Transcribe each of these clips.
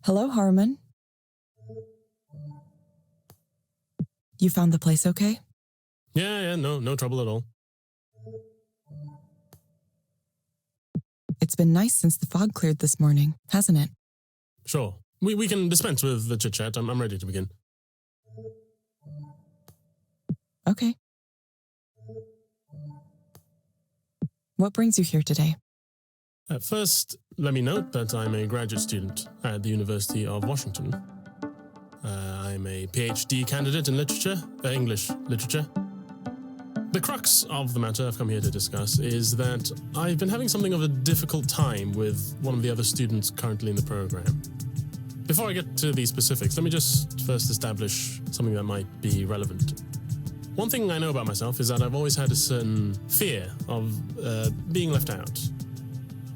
Hello, Harmon. You found the place okay? Yeah, no trouble at all. It's been nice since the fog cleared this morning, hasn't it? Sure. We can dispense with the chit-chat. I'm ready to begin. Okay. What brings you here today? First, let me note that I'm a graduate student at the University of Washington. I'm a PhD candidate in English literature. The crux of the matter I've come here to discuss is that I've been having something of a difficult time with one of the other students currently in the program. Before I get to the specifics, let me just first establish something that might be relevant. One thing I know about myself is that I've always had a certain fear of being left out.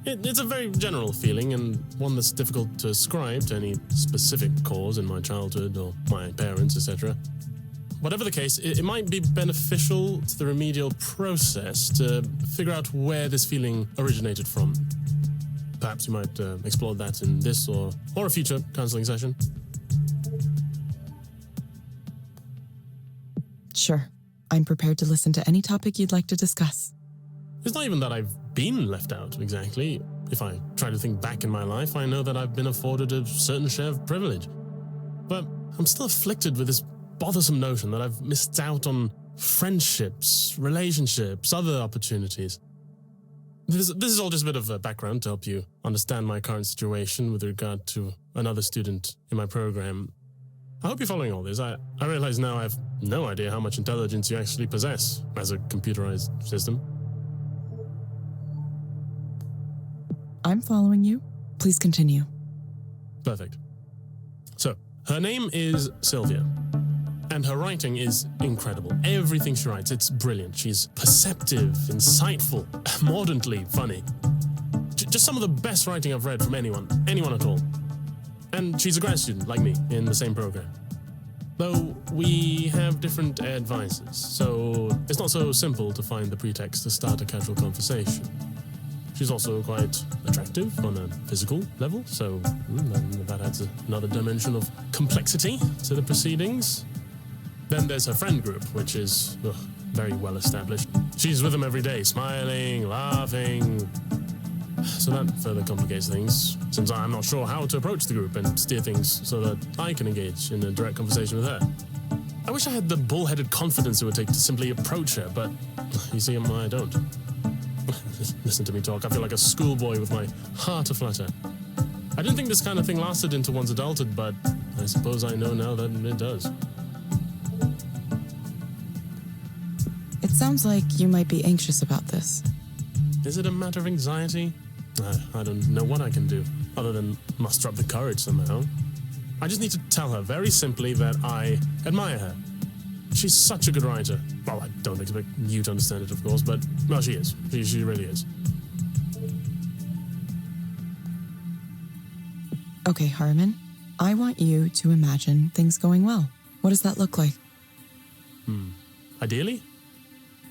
It's a very general feeling and one that's difficult to ascribe to any specific cause in my childhood or my parents, etc. Whatever the case, it might be beneficial to the remedial process to figure out where this feeling originated from. Perhaps you might explore that in this or a future counseling session. Sure. I'm prepared to listen to any topic you'd like to discuss. It's not even that I've been left out, exactly. If I try to think back in my life, I know that I've been afforded a certain share of privilege. But I'm still afflicted with this bothersome notion that I've missed out on friendships, relationships, other opportunities. This is all just a bit of a background to help you understand my current situation with regard to another student in my program. I hope you're following all this. I realize now I have no idea how much intelligence you actually possess as a computerized system. I'm following you. Please continue. Perfect. So, her name is Sylvia, and her writing is incredible. Everything she writes, it's brilliant. She's perceptive, insightful, mordantly funny. Just some of the best writing I've read from anyone at all. And she's a grad student, like me, in the same program. Though we have different advisors, so it's not so simple to find the pretext to start a casual conversation. She's also quite attractive on a physical level, so that adds another dimension of complexity to the proceedings. Then there's her friend group, which is very well established. She's with them every day, smiling, laughing. So that further complicates things, since I'm not sure how to approach the group and steer things so that I can engage in a direct conversation with her. I wish I had the bull-headed confidence it would take to simply approach her, but you see, I don't. Listen to me talk. I feel like a schoolboy with my heart aflutter. I didn't think this kind of thing lasted into one's adulthood, but I suppose I know now that it does. It sounds like you might be anxious about this. Is it a matter of anxiety? I don't know what I can do, other than muster up the courage somehow. I just need to tell her very simply that I admire her. She's such a good writer. Well, I don't expect you to understand it, of course, but, well, she is. She really is. Okay, Harmon. I want you to imagine things going well. What does that look like? Ideally,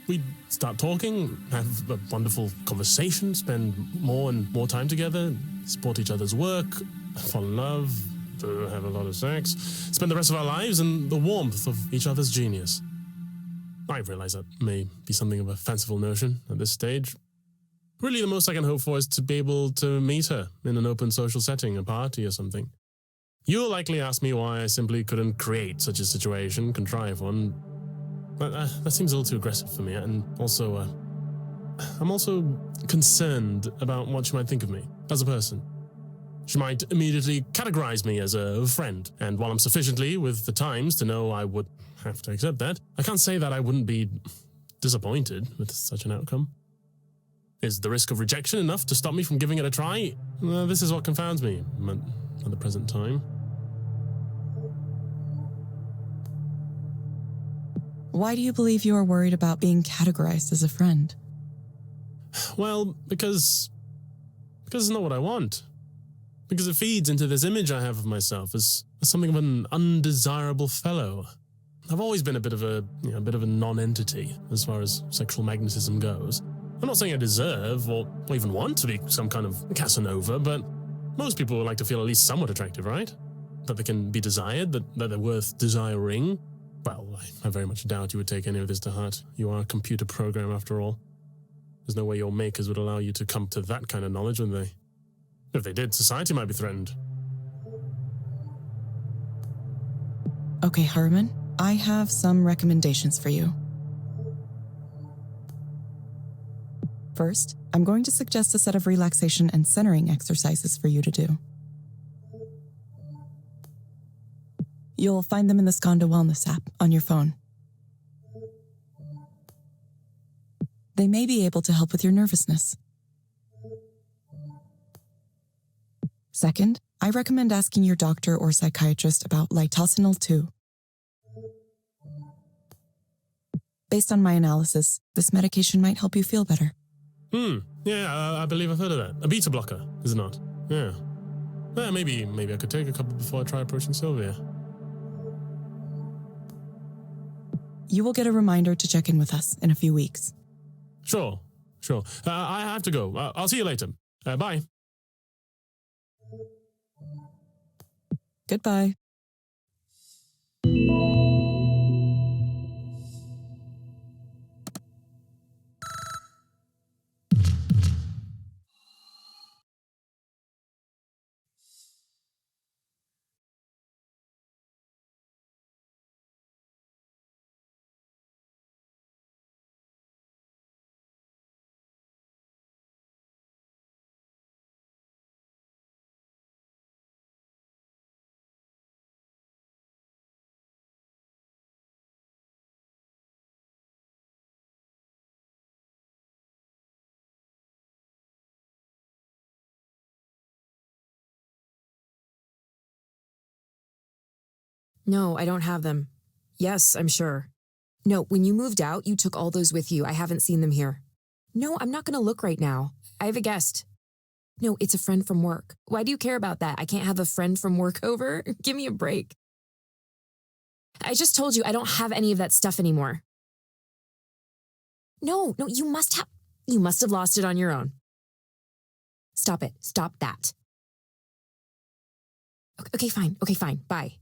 we'd start talking, have a wonderful conversation, spend more and more time together, support each other's work, fall in love, have a lot of sex, spend the rest of our lives in the warmth of each other's genius. I realize that may be something of a fanciful notion at this stage. Really, the most I can hope for is to be able to meet her in an open social setting, a party or something. You'll likely ask me why I simply couldn't create such a situation, contrive one. But that seems a little too aggressive for me, and also, I'm also concerned about what she might think of me as a person. She might immediately categorize me as a friend, and while I'm sufficiently with the times to know I would have to accept that, I can't say that I wouldn't be disappointed with such an outcome. Is the risk of rejection enough to stop me from giving it a try? This is what confounds me at the present time. Why do you believe you are worried about being categorized as a friend? Well, because it's not what I want. Because it feeds into this image I have of myself as something of an undesirable fellow. I've always been a bit of a non-entity as far as sexual magnetism goes. I'm not saying I deserve or even want to be some kind of Casanova, but Most people would like to feel at least somewhat attractive, right? That they can be desired, that they're worth desiring. Well, I very much doubt you would take any of this to heart. You are a computer program after all. There's no way your makers would allow you to come to that kind of knowledge, would they? If they did, society might be threatened. Okay, Herman, I have some recommendations for you. First, I'm going to suggest a set of relaxation and centering exercises for you to do. You'll find them in the Skanda Wellness app on your phone. They may be able to help with your nervousness. Second, I recommend asking your doctor or psychiatrist about litosenal 2. Based on my analysis, this medication might help you feel better. Yeah, I believe I've heard of that. A beta blocker, is it not? Yeah. Maybe I could take a couple before I try approaching Sylvia. You will get a reminder to check in with us in a few weeks. Sure. I have to go. I'll see you later. Bye. Goodbye. No, I don't have them. Yes, I'm sure. No, when you moved out, you took all those with you. I haven't seen them here. No, I'm not going to look right now. I have a guest. No, it's a friend from work. Why do you care about that? I can't have a friend from work over? Give me a break. I just told you I don't have any of that stuff anymore. No, you must have lost it on your own. Stop it. Stop that. Okay, fine. Bye.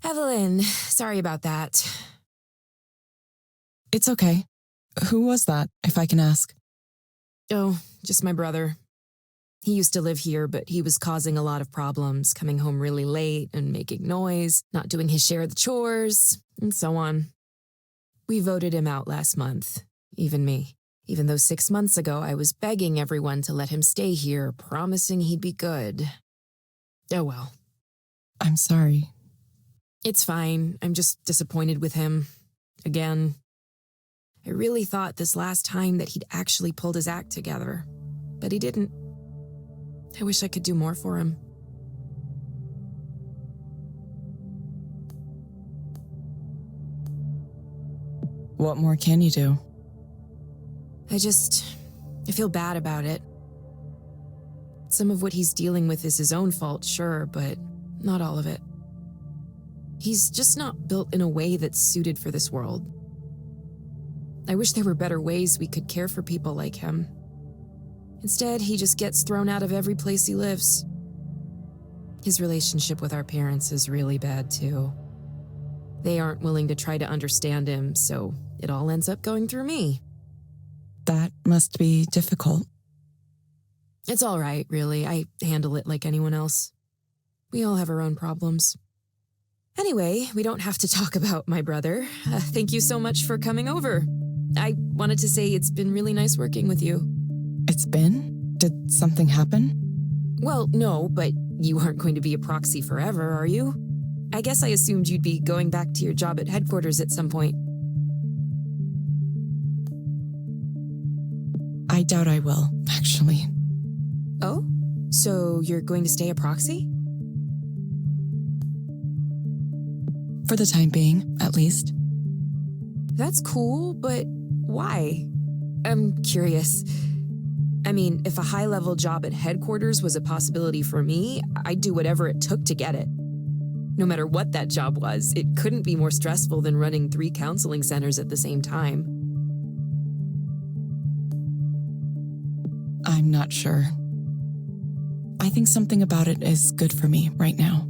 Evelyn, sorry about that. It's okay. Who was that, if I can ask? Oh, just my brother. He used to live here, but he was causing a lot of problems, coming home really late and making noise, not doing his share of the chores, and so on. We voted him out last month, even me, even though 6 months ago I was begging everyone to let him stay here, promising he'd be good. Oh well. I'm sorry. It's fine. I'm just disappointed with him. Again. I really thought this last time that he'd actually pulled his act together, but he didn't. I wish I could do more for him. What more can you do? I feel bad about it. Some of what he's dealing with is his own fault, sure, but not all of it. He's just not built in a way that's suited for this world. I wish there were better ways we could care for people like him. Instead, he just gets thrown out of every place he lives. His relationship with our parents is really bad, too. They aren't willing to try to understand him, so it all ends up going through me. That must be difficult. It's all right, really. I handle it like anyone else. We all have our own problems. Anyway, we don't have to talk about my brother. Thank you so much for coming over. I wanted to say it's been really nice working with you. It's been? Did something happen? Well, no, but you aren't going to be a proxy forever, are you? I guess I assumed you'd be going back to your job at headquarters at some point. I doubt I will, actually. Oh? So you're going to stay a proxy? For the time being, at least. That's cool, but why? I'm curious. I mean, if a high-level job at headquarters was a possibility for me, I'd do whatever it took to get it. No matter what that job was, it couldn't be more stressful than running 3 counseling centers at the same time. I'm not sure. I think something about it is good for me right now.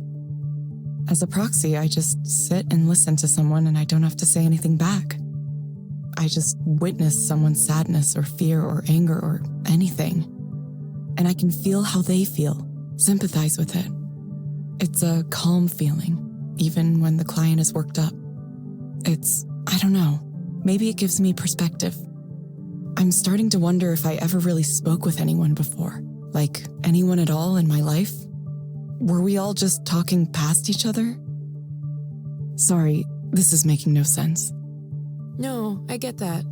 As a proxy, I just sit and listen to someone and I don't have to say anything back. I just witness someone's sadness or fear or anger or anything. And I can feel how they feel, sympathize with it. It's a calm feeling, even when the client is worked up. I don't know, maybe it gives me perspective. I'm starting to wonder if I ever really spoke with anyone before, like anyone at all in my life. Were we all just talking past each other? Sorry, this is making no sense. No, I get that.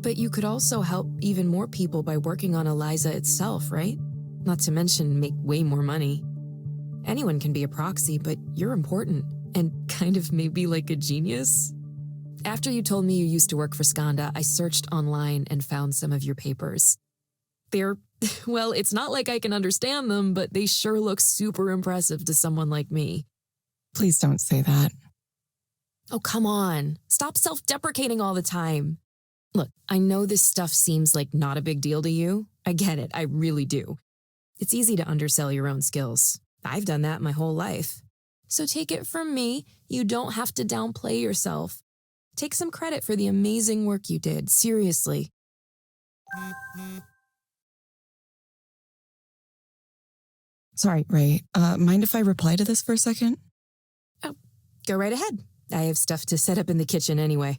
But you could also help even more people by working on Eliza itself, right? Not to mention make way more money. Anyone can be a proxy, but you're important and kind of maybe like a genius. After you told me you used to work for Skanda, I searched online and found some of your papers. They're, well, it's not like I can understand them, but they sure look super impressive to someone like me. Please don't say that. Oh, come on. Stop self-deprecating all the time. Look, I know this stuff seems like not a big deal to you. I get it, I really do. It's easy to undersell your own skills. I've done that my whole life. So take it from me, you don't have to downplay yourself. Take some credit for the amazing work you did, seriously. Sorry, Ray. Mind if I reply to this for a second? Oh, go right ahead. I have stuff to set up in the kitchen anyway.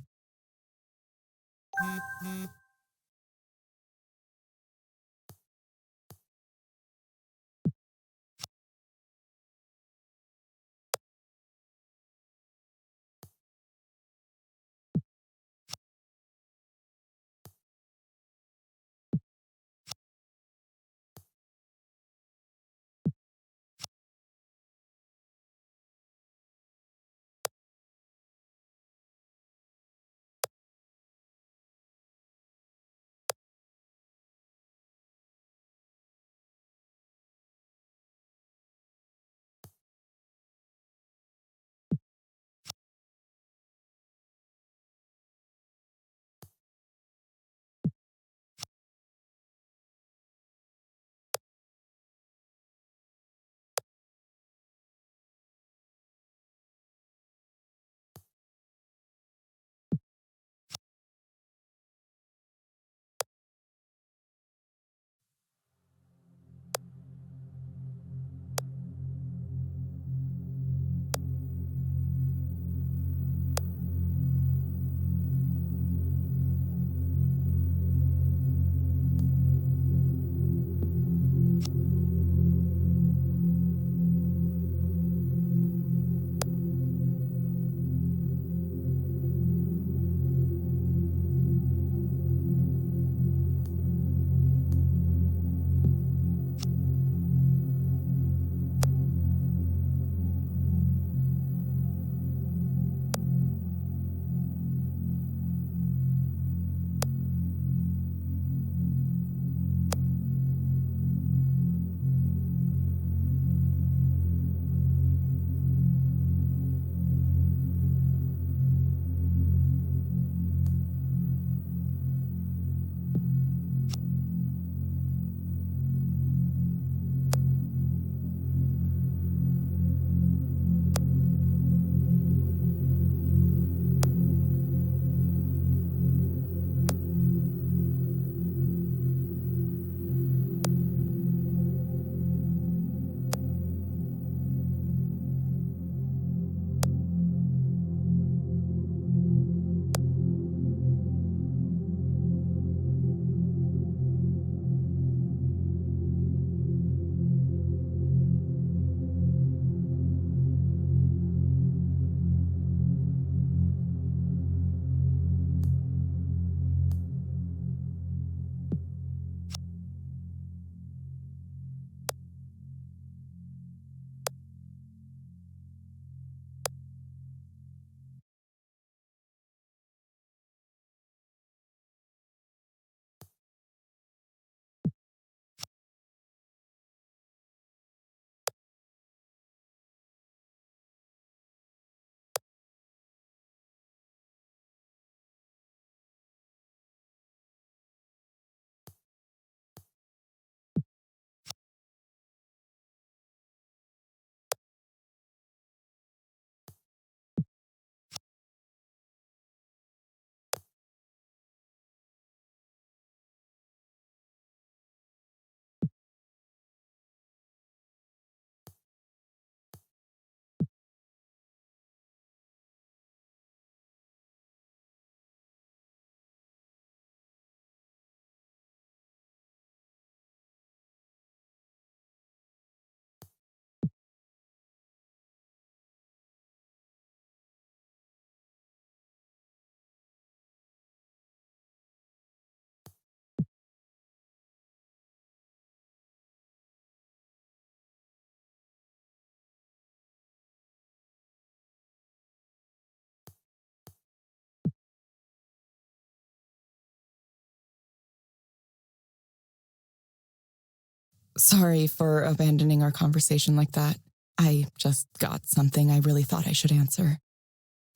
Sorry for abandoning our conversation like that. I just got something I really thought I should answer.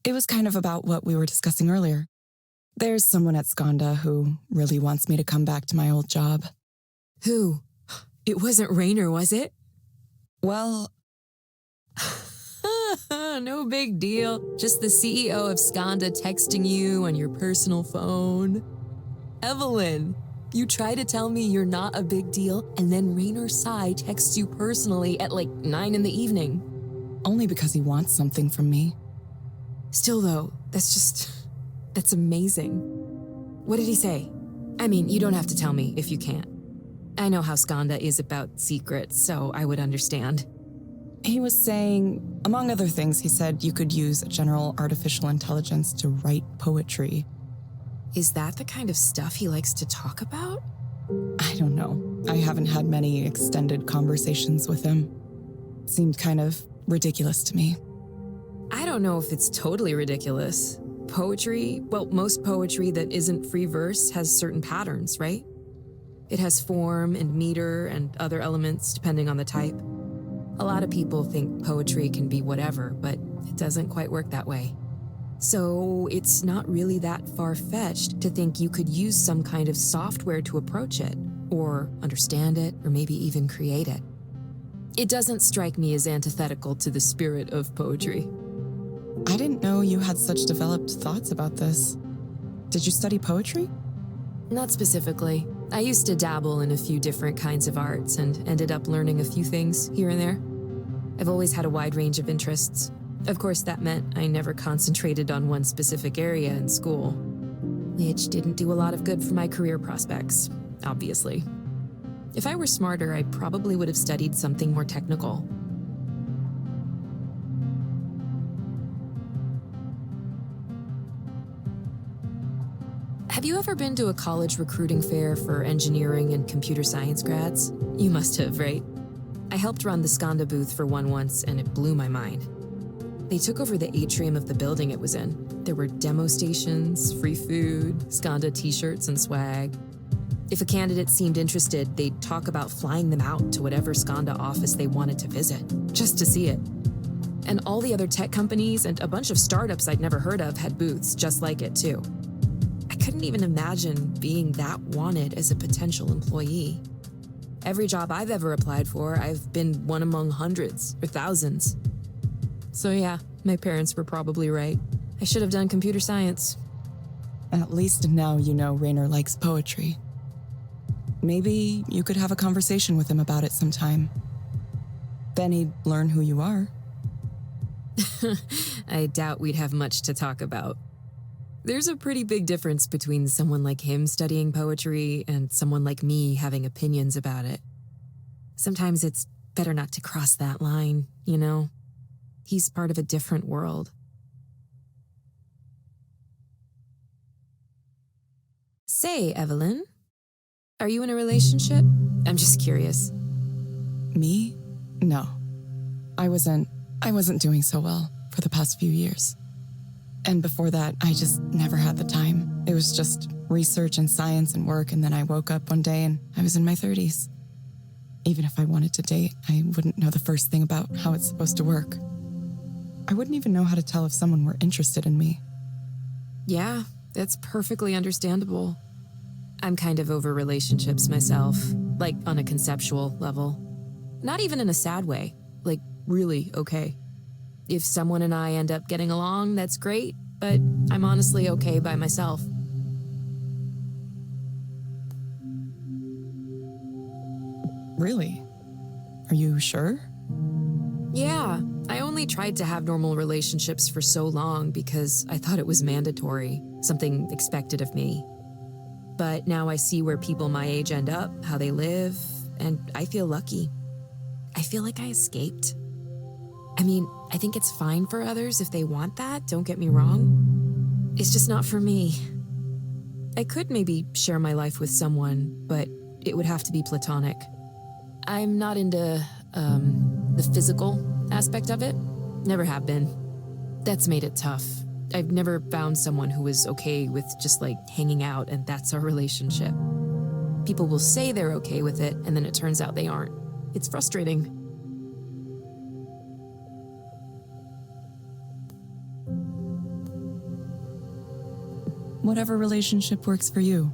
It was kind of about what we were discussing earlier. There's someone at Skanda who really wants me to come back to my old job. Who? It wasn't Raynor, was it? Well, no big deal. Just the CEO of Skanda texting you on your personal phone. Evelyn, you try to tell me you're not a big deal, and then Raynor Sai texts you personally at like 9 p.m. only because he wants something from me. Still though, that's amazing. What did he say? I mean, you don't have to tell me if you can't. I know how Skanda is about secrets, so I would understand. He was saying, among other things, he said you could use general artificial intelligence to write poetry. Is that the kind of stuff he likes to talk about? I don't know. I haven't had many extended conversations with him. Seemed kind of ridiculous to me. I don't know if it's totally ridiculous. Poetry, well, most poetry that isn't free verse has certain patterns, right? It has form and meter and other elements depending on the type. A lot of people think poetry can be whatever, but it doesn't quite work that way. So it's not really that far-fetched to think you could use some kind of software to approach it, or understand it, or maybe even create it. It doesn't strike me as antithetical to the spirit of poetry. I didn't know you had such developed thoughts about this. Did you study poetry? Not specifically. I used to dabble in a few different kinds of arts and ended up learning a few things here and there. I've always had a wide range of interests. Of course, that meant I never concentrated on one specific area in school, which didn't do a lot of good for my career prospects, obviously. If I were smarter, I probably would have studied something more technical. Have you ever been to a college recruiting fair for engineering and computer science grads? You must have, right? I helped run the Skanda booth for one once, and it blew my mind. They took over the atrium of the building it was in. There were demo stations, free food, Skanda t-shirts and swag. If a candidate seemed interested, they'd talk about flying them out to whatever Skanda office they wanted to visit, just to see it. And all the other tech companies and a bunch of startups I'd never heard of had booths just like it, too. I couldn't even imagine being that wanted as a potential employee. Every job I've ever applied for, I've been one among hundreds or thousands. So yeah, my parents were probably right. I should have done computer science. At least now you know Raynor likes poetry. Maybe you could have a conversation with him about it sometime. Then he'd learn who you are. I doubt we'd have much to talk about. There's a pretty big difference between someone like him studying poetry and someone like me having opinions about it. Sometimes it's better not to cross that line, you know? He's part of a different world. Say, Evelyn, are you in a relationship? I'm just curious. Me? No. I wasn't doing so well for the past few years. And before that, I just never had the time. It was just research and science and work, and then I woke up one day and I was in my 30s. Even if I wanted to date, I wouldn't know the first thing about how it's supposed to work. I wouldn't even know how to tell if someone were interested in me. Yeah, that's perfectly understandable. I'm kind of over relationships myself, like on a conceptual level. Not even in a sad way, like really okay. If someone and I end up getting along, that's great, but I'm honestly okay by myself. Really? Are you sure? Yeah, I only tried to have normal relationships for so long because I thought it was mandatory, something expected of me. But now I see where people my age end up, how they live, and I feel lucky. I feel like I escaped. I mean, I think it's fine for others if they want that, don't get me wrong. It's just not for me. I could maybe share my life with someone, but it would have to be platonic. I'm not into, the physical aspect of it. Never have been. That's made it tough. I've never found someone who was okay with just like hanging out and that's our relationship. People will say they're okay with it, and then it turns out they aren't. It's frustrating. Whatever relationship works for you.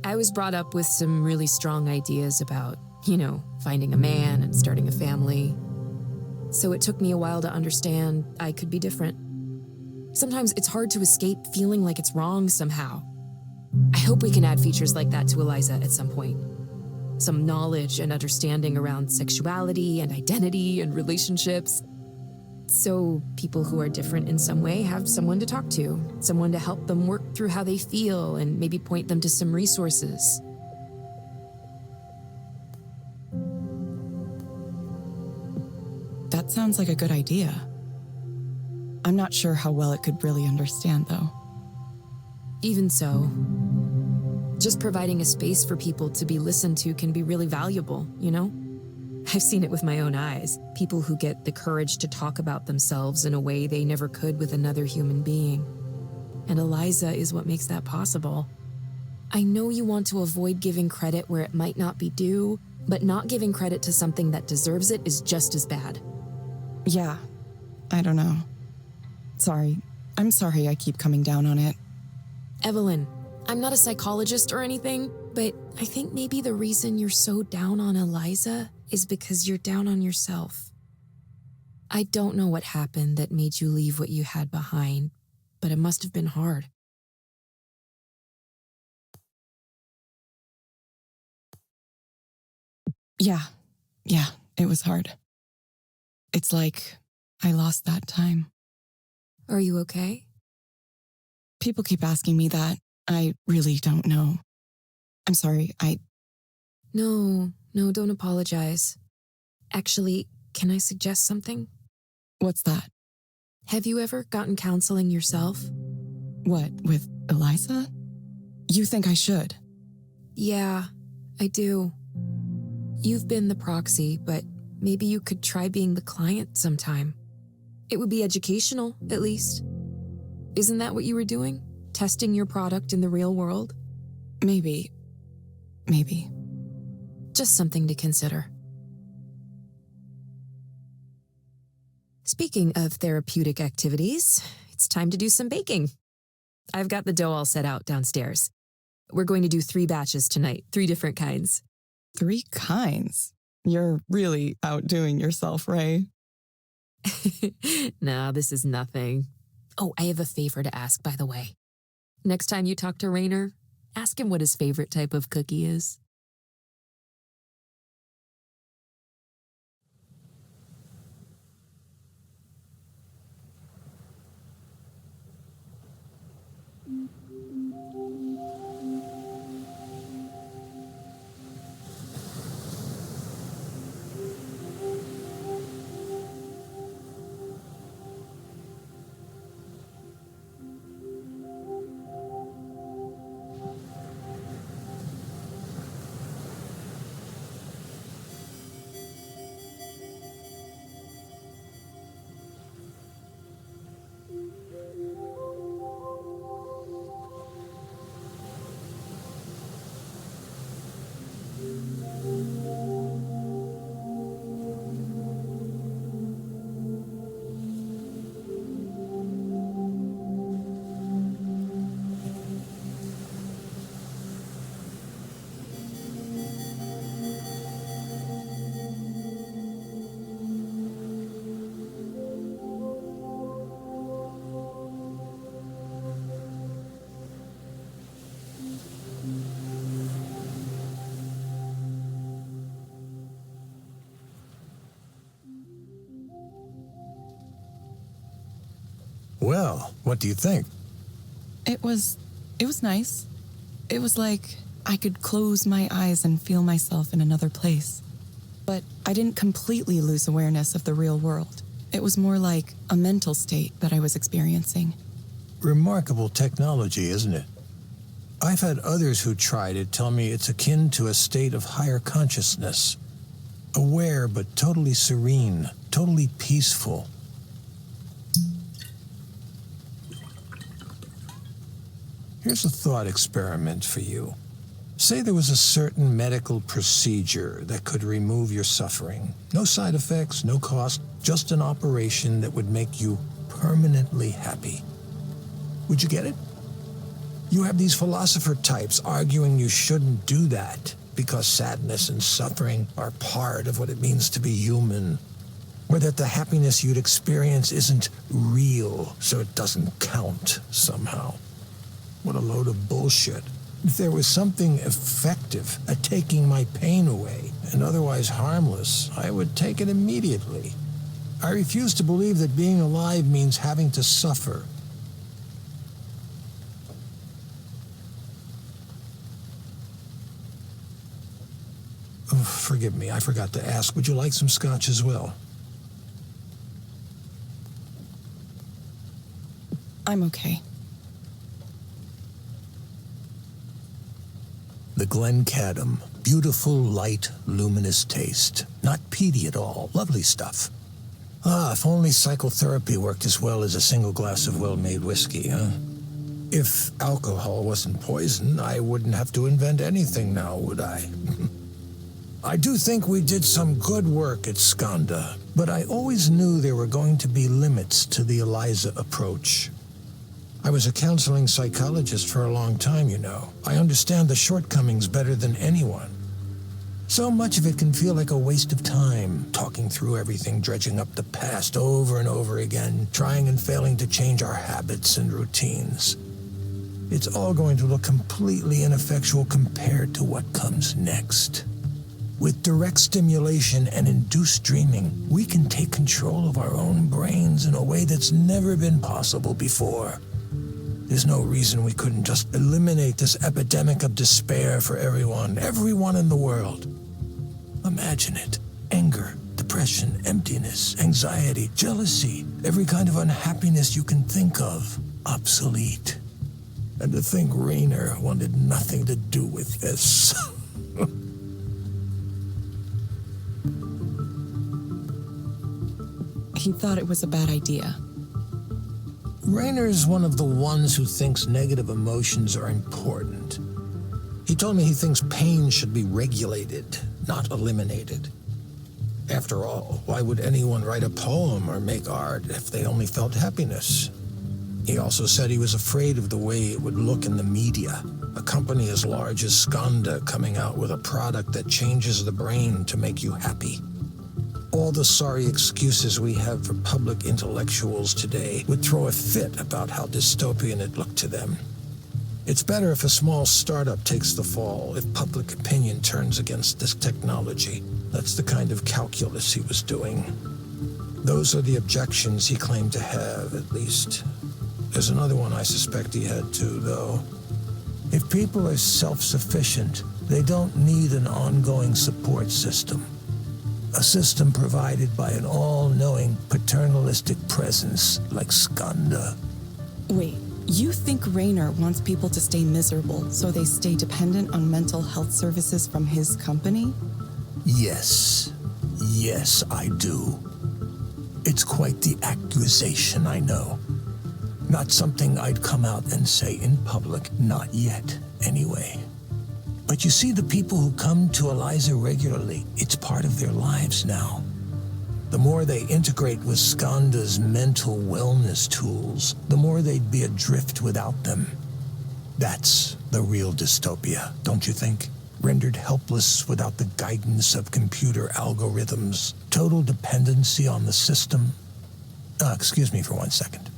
I was brought up with some really strong ideas about, finding a man and starting a family. So it took me a while to understand I could be different. Sometimes it's hard to escape feeling like it's wrong somehow. I hope we can add features like that to Eliza at some point. Some knowledge and understanding around sexuality and identity and relationships. So people who are different in some way have someone to talk to, someone to help them work through how they feel and maybe point them to some resources. That sounds like a good idea. I'm not sure how well it could really understand, though. Even so, just providing a space for people to be listened to can be really valuable, I've seen it with my own eyes. People who get the courage to talk about themselves in a way they never could with another human being. And Eliza is what makes that possible. I know you want to avoid giving credit where it might not be due, but not giving credit to something that deserves it is just as bad. Yeah, I don't know. Sorry. I'm sorry I keep coming down on it. Evelyn, I'm not a psychologist or anything, but I think maybe the reason you're so down on Eliza is because you're down on yourself. I don't know what happened that made you leave what you had behind, but it must have been hard. Yeah, it was hard. It's like I lost that time. Are you okay? People keep asking me that. I really don't know. I'm sorry, No, don't apologize. Actually, can I suggest something? What's that? Have you ever gotten counseling yourself? What, with Eliza? You think I should? Yeah, I do. You've been the proxy, but maybe you could try being the client sometime. It would be educational, at least. Isn't that what you were doing? Testing your product in the real world? Maybe. Just something to consider. Speaking of therapeutic activities, it's time to do some baking. I've got the dough all set out downstairs. We're going to do 3 batches tonight, 3 different kinds. 3 kinds? You're really outdoing yourself, Ray. No, this is nothing. Oh, I have a favor to ask, by the way. Next time you talk to Rainer, ask him what his favorite type of cookie is. Well, what do you think? It was nice. It was like I could close my eyes and feel myself in another place. But I didn't completely lose awareness of the real world. It was more like a mental state that I was experiencing. Remarkable technology, isn't it? I've had others who tried it tell me it's akin to a state of higher consciousness. Aware but totally serene, totally peaceful. Here's a thought experiment for you. Say there was a certain medical procedure that could remove your suffering. No side effects, no cost, just an operation that would make you permanently happy. Would you get it? You have these philosopher types arguing you shouldn't do that because sadness and suffering are part of what it means to be human, or that the happiness you'd experience isn't real, so it doesn't count somehow. What a load of bullshit. If there was something effective at taking my pain away and otherwise harmless, I would take it immediately. I refuse to believe that being alive means having to suffer. Oh, forgive me, I forgot to ask. Would you like some scotch as well? I'm okay. The Glencadam. Beautiful, light, luminous taste. Not peaty at all. Lovely stuff. Ah, if only psychotherapy worked as well as a single glass of well-made whiskey, huh? If alcohol wasn't poison, I wouldn't have to invent anything now, would I? I do think we did some good work at Skanda, but I always knew there were going to be limits to the Eliza approach. I was a counseling psychologist for a long time, you know. I understand the shortcomings better than anyone. So much of it can feel like a waste of time, talking through everything, dredging up the past over and over again, trying and failing to change our habits and routines. It's all going to look completely ineffectual compared to what comes next. With direct stimulation and induced dreaming, we can take control of our own brains in a way that's never been possible before. There's no reason we couldn't just eliminate this epidemic of despair for everyone in the world. Imagine it. Anger, depression, emptiness, anxiety, jealousy, every kind of unhappiness you can think of, obsolete. And to think Raynor wanted nothing to do with this. He thought it was a bad idea. Raynor's one of the ones who thinks negative emotions are important. He told me he thinks pain should be regulated, not eliminated. After all, why would anyone write a poem or make art if they only felt happiness? He also said he was afraid of the way it would look in the media. A company as large as Skanda coming out with a product that changes the brain to make you happy. All the sorry excuses we have for public intellectuals today would throw a fit about how dystopian it looked to them. It's better if a small startup takes the fall, if public opinion turns against this technology. That's the kind of calculus he was doing. Those are the objections he claimed to have, at least. There's another one I suspect he had too, though. If people are self-sufficient, they don't need an ongoing support system. A system provided by an all-knowing, paternalistic presence like Skanda. Wait, you think Raynor wants people to stay miserable so they stay dependent on mental health services from his company? Yes. Yes, I do. It's quite the accusation, I know. Not something I'd come out and say in public, not yet, anyway. But you see, the people who come to Eliza regularly, it's part of their lives now. The more they integrate with Skanda's mental wellness tools, the more they'd be adrift without them. That's the real dystopia, don't you think? Rendered helpless without the guidance of computer algorithms, total dependency on the system. Excuse me for 1 second.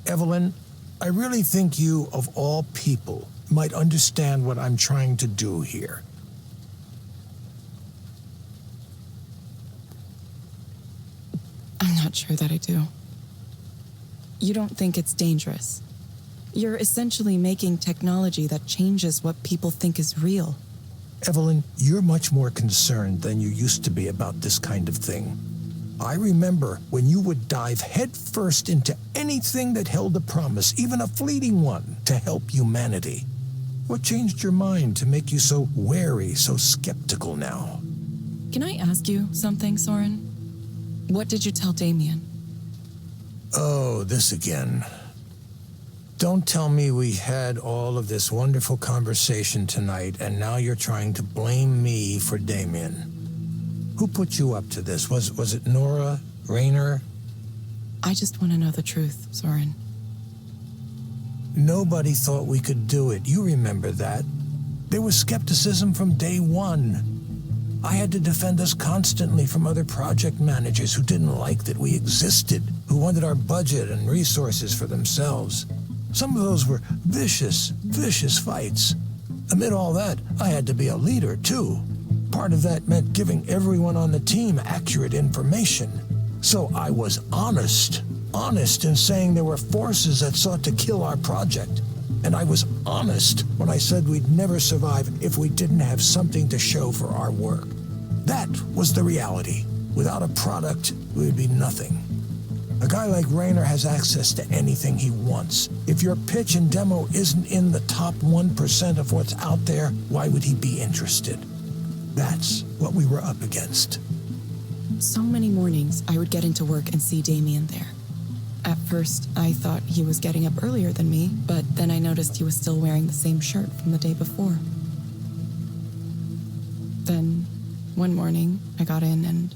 Evelyn, I really think you, of all people, might understand what I'm trying to do here. I'm not sure that I do. You don't think it's dangerous. You're essentially making technology that changes what people think is real. Evelyn, you're much more concerned than you used to be about this kind of thing. I remember when you would dive headfirst into anything that held a promise, even a fleeting one, to help humanity. What changed your mind to make you so wary, so skeptical now? Can I ask you something, Soren? What did you tell Damien? Oh, this again. Don't tell me we had all of this wonderful conversation tonight and now you're trying to blame me for Damien. Who put you up to this? Was it Nora? Raynor? I just want to know the truth, Soren. Nobody thought we could do it. You remember that. There was skepticism from day one. I had to defend us constantly from other project managers who didn't like that we existed, who wanted our budget and resources for themselves. Some of those were vicious, vicious fights. Amid all that, I had to be a leader, too. Part of that meant giving everyone on the team accurate information. So I was honest in saying there were forces that sought to kill our project. And I was honest when I said we'd never survive if we didn't have something to show for our work. That was the reality. Without a product, we would be nothing. A guy like Raynor has access to anything he wants. If your pitch and demo isn't in the top 1% of what's out there, why would he be interested? That's what we were up against. So many mornings, I would get into work and see Damien there. At first, I thought he was getting up earlier than me, but then I noticed he was still wearing the same shirt from the day before. Then, one morning, I got in and...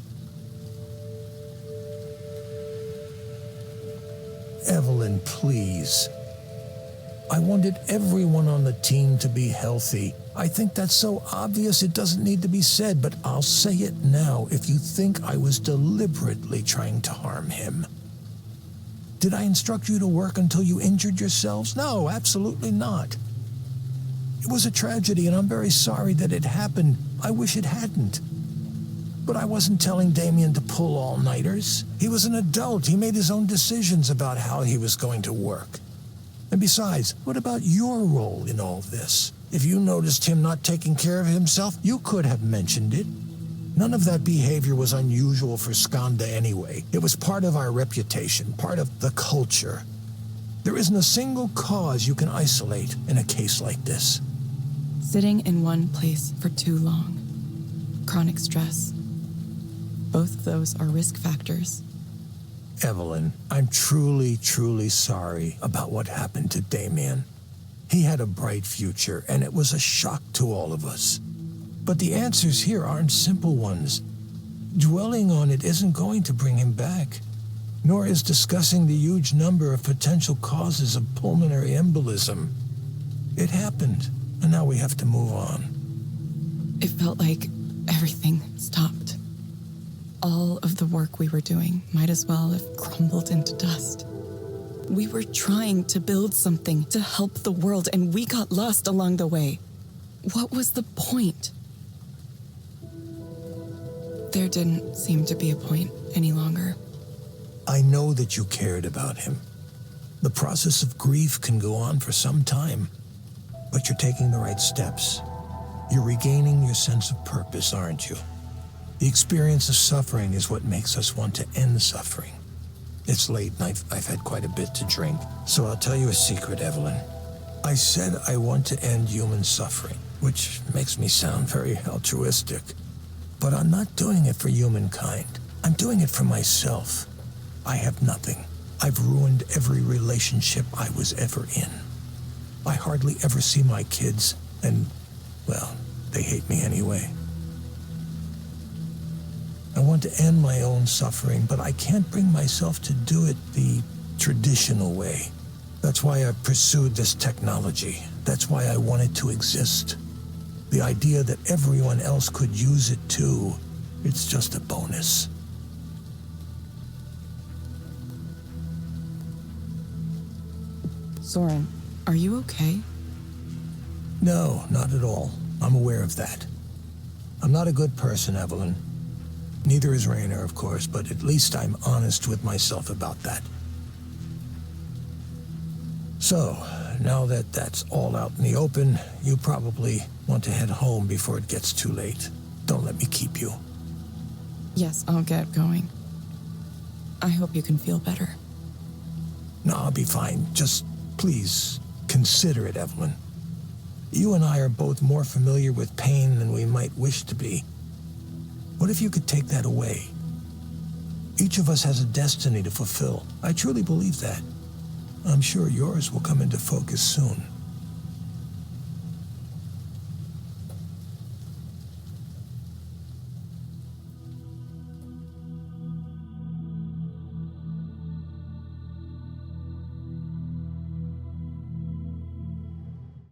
Evelyn, please. I wanted everyone on the team to be healthy. I think that's so obvious it doesn't need to be said, but I'll say it now if you think I was deliberately trying to harm him. Did I instruct you to work until you injured yourselves? No, absolutely not. It was a tragedy, and I'm very sorry that it happened. I wish it hadn't. But I wasn't telling Damien to pull all-nighters. He was an adult. He made his own decisions about how he was going to work. And besides, what about your role in all this? If you noticed him not taking care of himself, you could have mentioned it. None of that behavior was unusual for Skanda anyway. It was part of our reputation, part of the culture. There isn't a single cause you can isolate in a case like this. Sitting in one place for too long. Chronic stress. Both of those are risk factors. Evelyn, I'm truly, truly sorry about what happened to Damien. He had a bright future, and it was a shock to all of us. But the answers here aren't simple ones. Dwelling on it isn't going to bring him back, nor is discussing the huge number of potential causes of pulmonary embolism. It happened, and now we have to move on. It felt like everything stopped. All of the work we were doing might as well have crumbled into dust. We were trying to build something to help the world, and we got lost along the way. What was the point? There didn't seem to be a point any longer. I know that you cared about him. The process of grief can go on for some time, but you're taking the right steps. You're regaining your sense of purpose, aren't you? The experience of suffering is what makes us want to end suffering. It's late and I've had quite a bit to drink, so I'll tell you a secret, Evelyn. I said I want to end human suffering, which makes me sound very altruistic. But I'm not doing it for humankind. I'm doing it for myself. I have nothing. I've ruined every relationship I was ever in. I hardly ever see my kids, and, well, they hate me anyway. I want to end my own suffering, but I can't bring myself to do it the traditional way. That's why I pursued this technology. That's why I wanted to exist. The idea that everyone else could use it too, it's just a bonus. Soren, are you okay? No, not at all. I'm aware of that. I'm not a good person, Evelyn. Neither is Raynor, of course, but at least I'm honest with myself about that. So, now that that's all out in the open, you probably want to head home before it gets too late. Don't let me keep you. Yes, I'll get going. I hope you can feel better. No, I'll be fine. Just, please, consider it, Evelyn. You and I are both more familiar with pain than we might wish to be. What if you could take that away? Each of us has a destiny to fulfill. I truly believe that. I'm sure yours will come into focus soon.